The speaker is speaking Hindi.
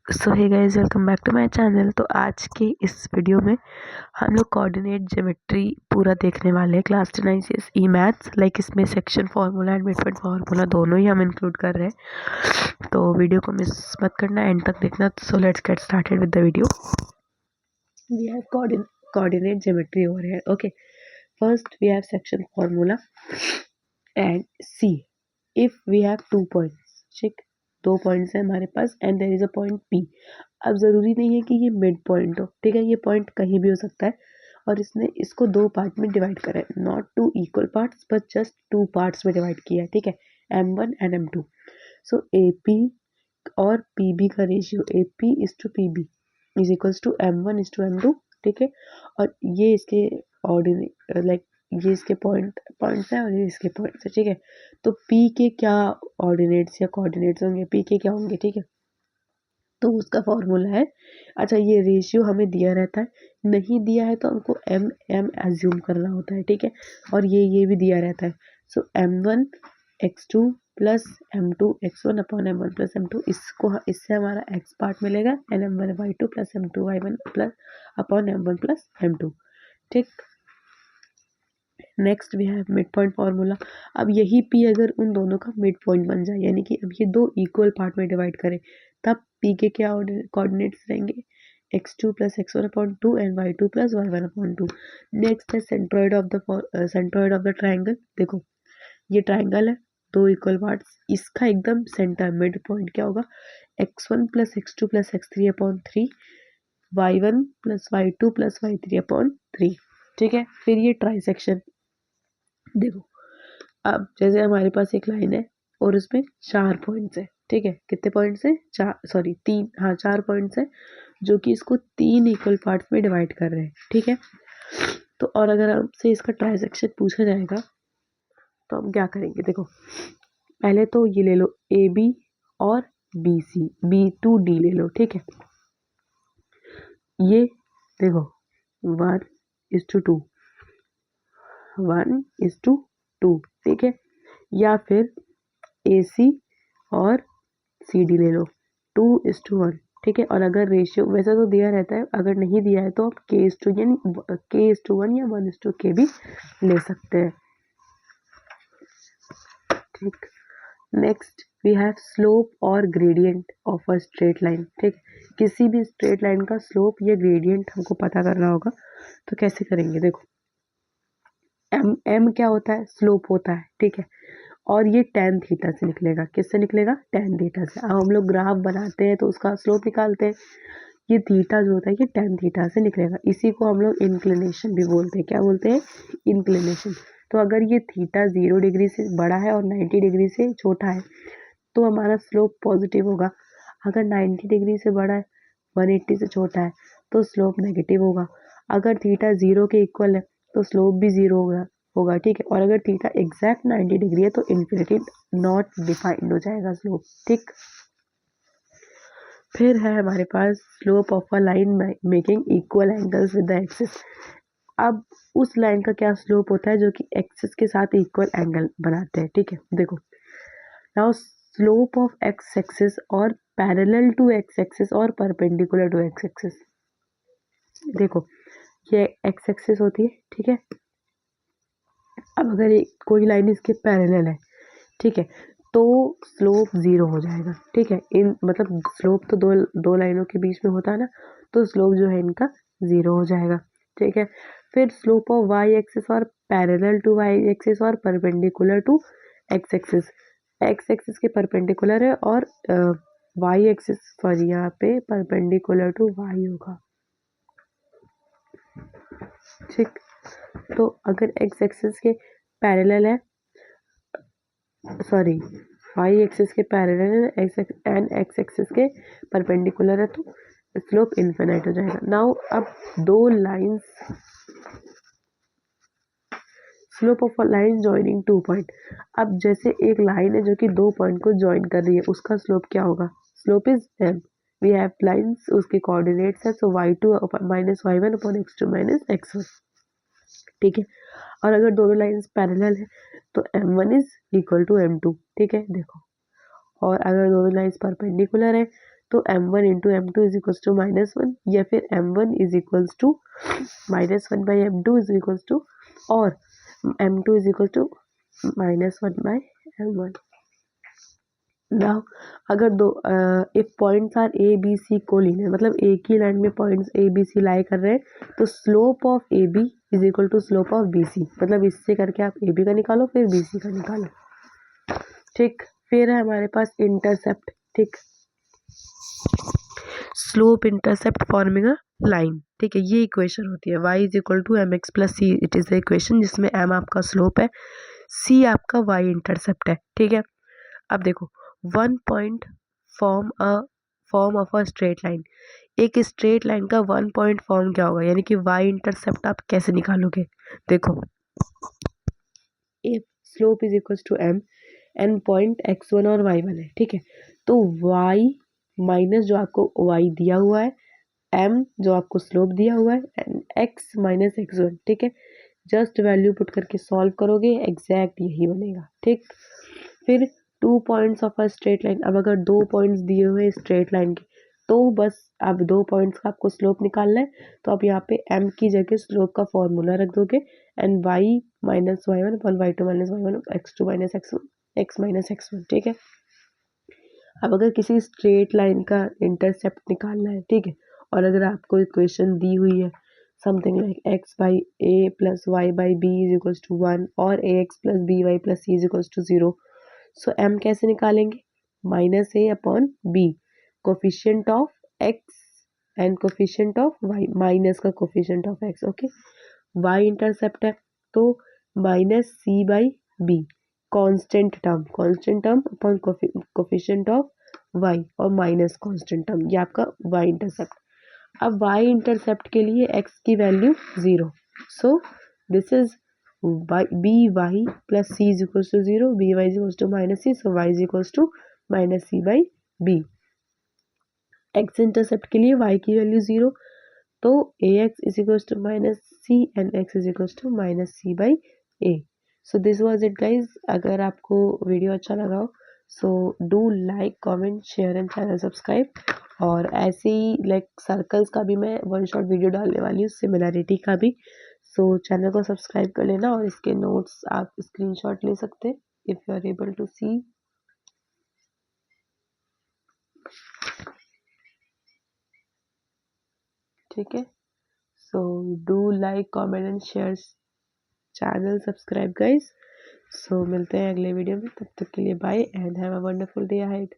So hey guys, welcome back to my channel. तो आज के इस वीडियो में हम लोग कोऑर्डिनेट ज्योमेट्री पूरा देखने वाले हैं। क्लास 10 ICS ई मैथ्स, लाइक इसमें section formula and mid point formula दोनों ही हम इंक्लूड कर रहे हैं। तो वीडियो को मिस मत करना, एंड तक देखना। So let's get started with the video. We have coordinate geometry over here. Okay, first we have section formula and see if we have 2 points. ठीक, 2 पॉइंट्स है हमारे पास and there is a point P. अब ज़रूरी नहीं है कि ये मिड पॉइंट हो, ठीक है, ये पॉइंट कहीं भी हो सकता है। और इसने इसको 2 पार्ट में डिवाइड करा है, not 2 equal parts but just 2 parts में डिवाइड किया है, ठीक है, M1 and M2। So AP और PB का ratio AP is to PB is equals to M1 is to M2, ठीक है। और ये इसके ऑर्डिनेट, लाइक ये इसके पॉइंट्स हैं और ये इसके पॉइंट्स हैं, ठीक है। तो P के क्या ऑर्डिनेट्स या कोऑर्डिनेट्स होंगे, P के क्या होंगे, ठीक है। तो उसका फॉर्मूला है, अच्छा ये रेशियो हमें दिया रहता है, नहीं दिया है तो हमको एम एम एज्यूम करना होता है, ठीक है। और ये भी दिया रहता है। सो M1 x2 plus M2 x1 upon M1 plus M2, इससे हमारा x पार्ट मिलेगा and M1 y2 plus M2 y1 plus upon M1 plus M2, ठीक। Next we have mid point formula. अब यही P अगर उन दोनों का मिड पॉइंट बन जाए, यानी कि अब ये 2 इक्वल पार्ट में डिवाइड करें, तब P के क्या कोऑर्डिनेट्स रहेंगे, x2 plus x1 upon 2 and y2 plus y1 upon 2। Next है सेंट्रॉइड ऑफ द ट्राइंगल। देखो ये ट्राइंगल है, 2 इक्वल पार्ट्स, इसका एकदम सेंटर मिड पॉइंट क्या होगा, x1 plus x2 plus x3 upon 3, y1 plus y2 plus y3 upon 3, ठीक है। फिर ये ट्राइसेक्शन, देखो अब जैसे हमारे पास एक लाइन है और उसमें 4 पॉइंट्स है, ठीक है। कितने पॉइंट्स है, 4, सॉरी 3, हाँ 4 पॉइंट्स है जो कि इसको 3 इक्वल पार्ट्स में डिवाइड कर रहे हैं, ठीक है। तो और अगर हमसे इसका ट्राइसेक्शन पूछा जाएगा तो हम क्या करेंगे, देखो पहले तो ये ले लो AB और BC, B2D ले लो, ठीक है। ये देखो 1:2, 1:2, ठीक है। या फिर AC और CD ले लो 2:1, ठीक है। और अगर रेशियो वैसा तो दिया रहता है, अगर नहीं दिया है तो आप K:1 यानी K:1 या 1:K भी ले सकते हैं, ठीक। नेक्स्ट वी हैव स्लोप और gradient of a straight line, ठीक। किसी भी स्ट्रेट लाइन का स्लोप या ग्रेडियंट हमको पता करना होगा, तो कैसे करेंगे, देखो M क्या होता है, स्लोप होता है, ठीक है। और ये tan थीटा से निकलेगा, किससे निकलेगा, tan थीटा से। अब हम लोग ग्राफ बनाते हैं तो उसका स्लोप निकालते हैं, ये थीटा जो होता है ये tan थीटा से निकलेगा। इसी को हम लोग इंक्लिनेशन भी बोलते हैं, क्या बोलते हैं, इंक्लिनेशन। तो अगर ये थीटा 0 डिग्री से बड़ा है और 90 डिग्री से छोटा है तो हमारा स्लोप पॉजिटिव होगा। अगर 90 डिग्री से बड़ा है, 180 से छोटा है, तो स्लोप नेगेटिव होगा। अगर थीटा 0 के इक्वल है तो स्लोप भी 0 होगा, ठीक है। और अगर थीटा एग्जैक्ट 90 डिग्री है तो इन्फिनिटी नॉट डिफाइंड हो जाएगा स्लोप, ठीक। फिर है हमारे पास slope of a line making equal angles with the axis. अब उस लाइन का क्या स्लोप होता है जो कि एक्सिस के साथ इक्वल एंगल बनाते हैं, ठीक है। देखो now slope of x axis और पैरेलल टू एक्स एक्सिस और परपेंडिकुलर टू एक्स एक्सिस। देखो ये एक्स एक्सिस होती है, ठीक है। अब अगर कोई लाइन इसके पैरेलल है, ठीक है, तो स्लोप 0 हो जाएगा, ठीक है। इन मतलब स्लोप तो दो लाइनों के बीच में होता है ना, तो स्लोप जो है इनका 0 हो जाएगा, ठीक है। फिर स्लोप ऑफ वाई एक्सिस और पैरेलल टू वाई एक्सिस और perpendicular to x axis. X axis के परपेंडिकुलर है और वाई एक्सिस, सॉरी यहाँ पे परपेंडिकुलर टू वाई होगा, ठीक। तो अगर एक्स एक्सिस के पैरेलल है, सॉरी वाई एक्सिस के पैरेलल एंड एक्स एक्सिस के परपेंडिकुलर है तो स्लोप इनफिनिट हो जाएगा। नाउ अब दो lines, slope of a line joining 2 point. अब जैसे एक लाइन है जो कि 2 पॉइंट को जॉइन कर रही है, उसका स्लोप क्या होगा, slope is m। We have lines, उसके कोऑर्डिनेट्स है, so y2 minus y1 upon x2 minus x1, ठीक है। और अगर दोनों लाइंस पैरेलल है तो m1 is equal to m2, ठीक है। देखो और अगर दोनों लाइंस परपेंडिकुलर है तो m1 into m2 is equals to -1, या फिर m1 is equals to -1 by m2 is equals to, और m2 is equal to -1 by m1। Now अगर दो if points are A B C collinear, मतलब एक ही लाइन में points A B C lie कर रहे हैं, तो slope of A B is equal to slope of B C, मतलब इससे करके आप ए बी का निकालो फिर बी सी का निकालो। ठीक, फिर है हमारे पास इंटरसेप्ट। ठीक, slope intercept forming a line. ठीक है, ये इक्वेशन होती है y is equal to m x plus c. It is the equation जिसमें m आपका स्लोप है, c आपका y इंटरसेप्ट है। ठीक है, अब देखो, one point form of a straight line, एक स्ट्रेट लाइन का वन पॉइंट फॉर्म क्या होगा, यानी कि y इंटरसेप्ट आप कैसे निकालोगे। देखो, if slope is equal to m and point x1 और y1 है, ठीक है, तो y माइनस जो आपको y दिया हुआ है, m जो आपको स्लोप दिया हुआ है, एंड x माइनस x1। ठीक है, जस्ट वैल्यू पुट करके सॉल्व करोगे, एग्जैक्ट यही बनेगा। ठीक, फिर 2 points of a straight line, अब अगर 2 पॉइंट्स दिए हुए स्ट्रेट लाइन के, तो बस अब 2 पॉइंट्स का आपको स्लोप निकालना है, तो आप यहाँ पे m की जगह स्लोप का फॉर्मूला रख दोगे, and y minus y1 upon y2 minus y1 x2 minus x1 x minus x1। ठीक है, अब अगर किसी स्ट्रेट लाइन का इंटरसेप्ट निकालना है, ठीक है, और अगर आपको इक्वेशन दी हुई है something like x by a plus y by b is equals to 1 और ax plus by plus c is equals to 0, so m कैसे निकालेंगे, minus a upon b, coefficient of x and coefficient of y, minus का coefficient of x। Okay, y intercept है तो minus c by b, constant term upon coefficient of y और माइनस कांस्टेंट टर्म, ये आपका y इंटरसेप्ट। अब y इंटरसेप्ट के लिए x की value 0, so this is b y plus c is equals to 0, b y is equals to minus c, so y is equals to minus c by b. X intercept के लिए y की वैल्यू 0, तो a x is equals to minus c and x is equals to minus c by a. So this was it guys. अगर आपको वीडियो अच्छा लगा हो, सो do like comment share and channel subscribe, और ऐसे ही लाइक सर्कल्स का भी मैं वन शॉट वीडियो डालने वाली हूँ, सिमिलैरिटी का भी। सो चैनल को सब्सक्राइब कर लेना, और इसके नोट्स आप स्क्रीनशॉट ले सकते हैं if you are able to see. ठीक है, so do like comment and share channel subscribe guys. So मिलते हैं अगले वीडियो में, तब तक के लिए bye and have a wonderful day ahead.